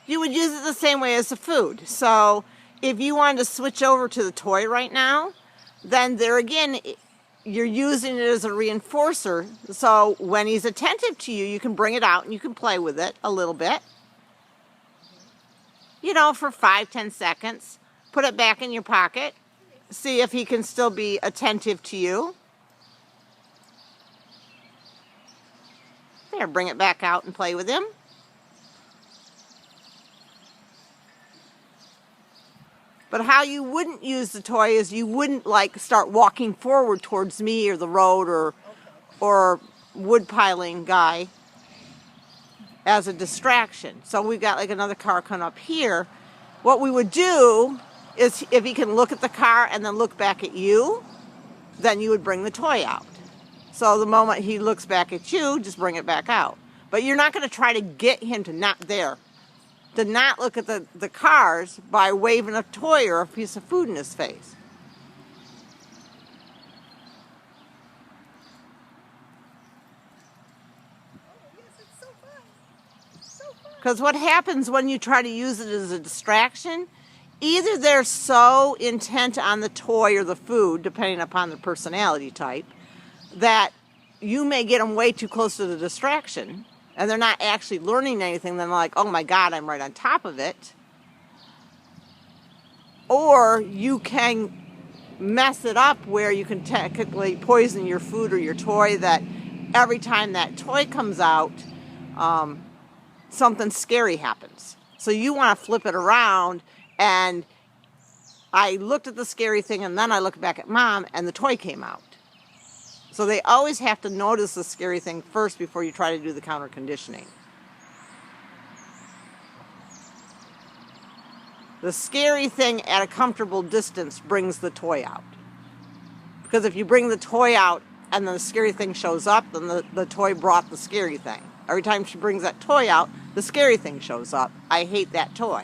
You would use it the same way as the food. So if you wanted to switch over to the toy right now, then there again, you're using it as a reinforcer. So when he's attentive to you, you can bring it out and you can play with it a little bit. You know, for 5-10 seconds. Put it back in your pocket. See if he can still be attentive to you. There, bring it back out and play with him. But how you wouldn't use the toy is you wouldn't like start walking forward towards me or the road or wood piling guy as a distraction. So we've got like another car coming up here. What we would do is if he can look at the car and then look back at you, then you would bring the toy out. So the moment he looks back at you, just bring it back out. But you're not going to try to get him to not look at the cars by waving a toy or a piece of food in his face. Because what happens when you try to use it as a distraction, either they're so intent on the toy or the food, depending upon the personality type, that you may get them way too close to the distraction, and they're not actually learning anything. Then they're like, oh my God, I'm right on top of it. Or you can mess it up where you can technically poison your food or your toy, that every time that toy comes out, something scary happens. So you want to flip it around, and I looked at the scary thing and then I looked back at Mom and the toy came out. So they always have to notice the scary thing first before you try to do the counter conditioning. The scary thing at a comfortable distance brings the toy out. Because if you bring the toy out and the scary thing shows up, then the toy brought the scary thing. Every time she brings that toy out, the scary thing shows up. I hate that toy.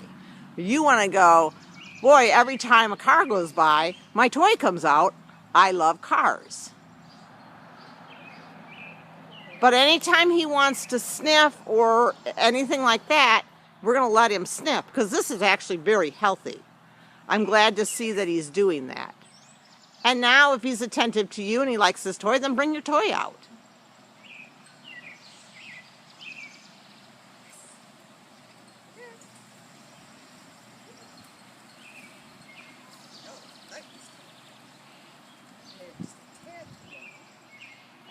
You want to go, boy, every time a car goes by, my toy comes out. I love cars. But anytime he wants to sniff or anything like that, we're going to let him sniff, because this is actually very healthy. I'm glad to see that he's doing that. And now if he's attentive to you and he likes this toy, then bring your toy out.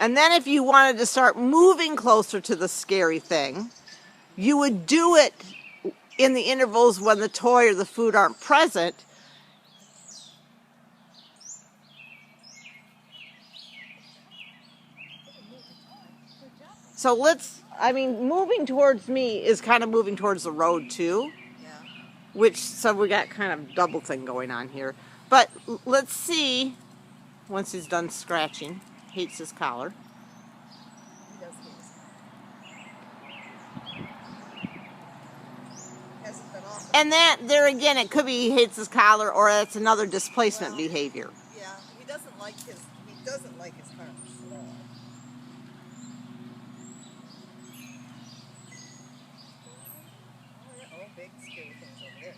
And then if you wanted to start moving closer to the scary thing, you would do it in the intervals when the toy or the food aren't present. So moving towards me is kind of moving towards the road too. Yeah. So we got kind of double thing going on here. But let's see, once he's done scratching. Hates his collar. He does hate his collar. And that, there again, it could be he hates his collar, or it's another displacement behavior. Yeah, he doesn't like his collar. Oh, big scary things over there.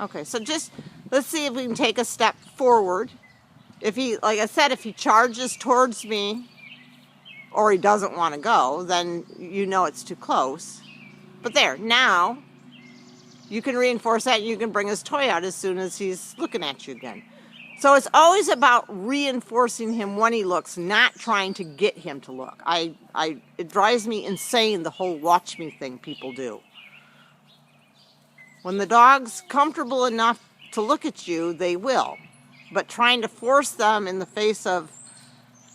Okay, so let's see if we can take a step forward. If he, like I said, if he charges towards me or he doesn't want to go, then you know it's too close. But there, now you can reinforce that and you can bring his toy out as soon as he's looking at you again. So it's always about reinforcing him when he looks, not trying to get him to look. It drives me insane, the whole watch me thing people do. When the dog's comfortable enough to look at you, they will. But trying to force them in the face of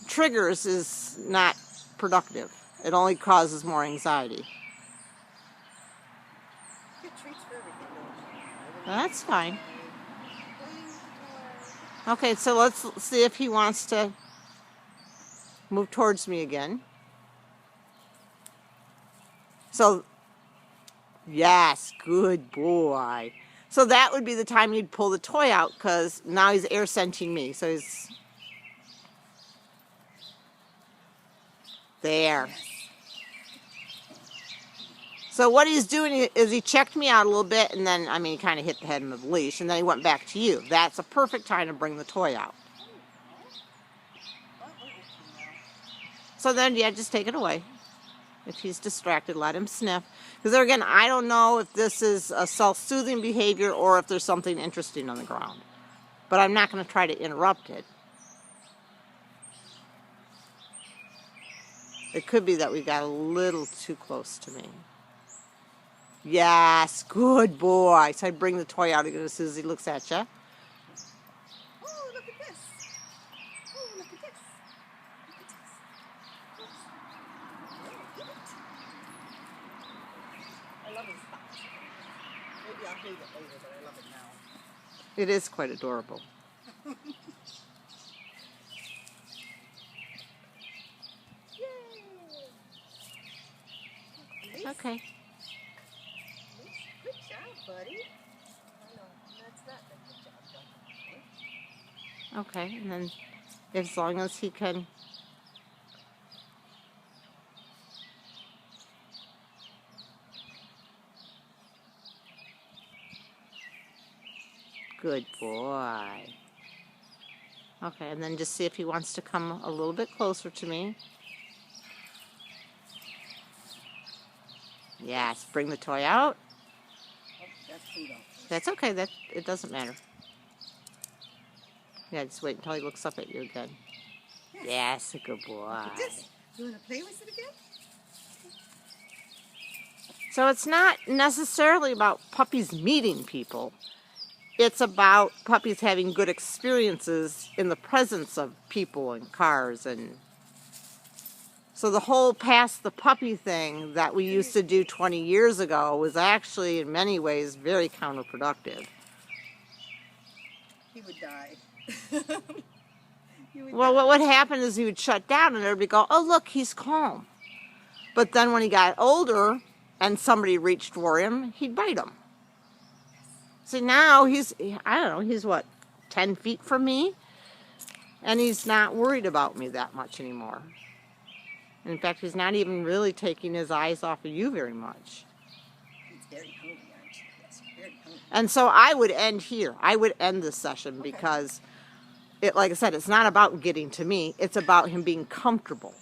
triggers is not productive. It only causes more anxiety. Get treats for everything, don't you? That's fine. Okay, so let's see if he wants to move towards me again. So, yes, good boy. So that would be the time you'd pull the toy out, because now he's air scenting me. So he's there. So what he's doing is he checked me out a little bit, and then, I mean, he kind of hit the head of the leash, and then he went back to you. That's a perfect time to bring the toy out. So then, yeah, just take it away. If he's distracted, let him sniff. Because there again, I don't know if this is a self-soothing behavior or if there's something interesting on the ground. But I'm not going to try to interrupt it. It could be that we got a little too close to me. Yes, good boy. So I bring the toy out again as soon as he looks at you. Oh, look at this. Oh, look at this. Look at this. Yeah, eat it. I love his spots. Maybe I'll hate it later, but I love it now. It is quite adorable. Yay. Okay. Good job, buddy. I know, that's not a good job, Okay, and then as long as he can... Good boy. Okay, and then just see if he wants to come a little bit closer to me. Yes, bring the toy out. Oh, that's Pluto. That's okay, it doesn't matter. Yeah, just wait until he looks up at you again. Yes, a good boy. Look at this. You want to play with it again? So it's not necessarily about puppies meeting people. It's about puppies having good experiences in the presence of people and cars. And so the whole pass the puppy thing that we used to do 20 years ago was actually in many ways very counterproductive. He would die. Well, what would happen is he would shut down and everybody would go, oh, look, he's calm. But then when he got older and somebody reached for him, he'd bite him. See, now he's, I don't know, he's what, 10 feet from me? And he's not worried about me that much anymore. In fact, he's not even really taking his eyes off of you very much. He's very hungry, aren't you? Yes, very hungry. And so I would end here. I would end this session because, like I said, it's not about getting to me. It's about him being comfortable.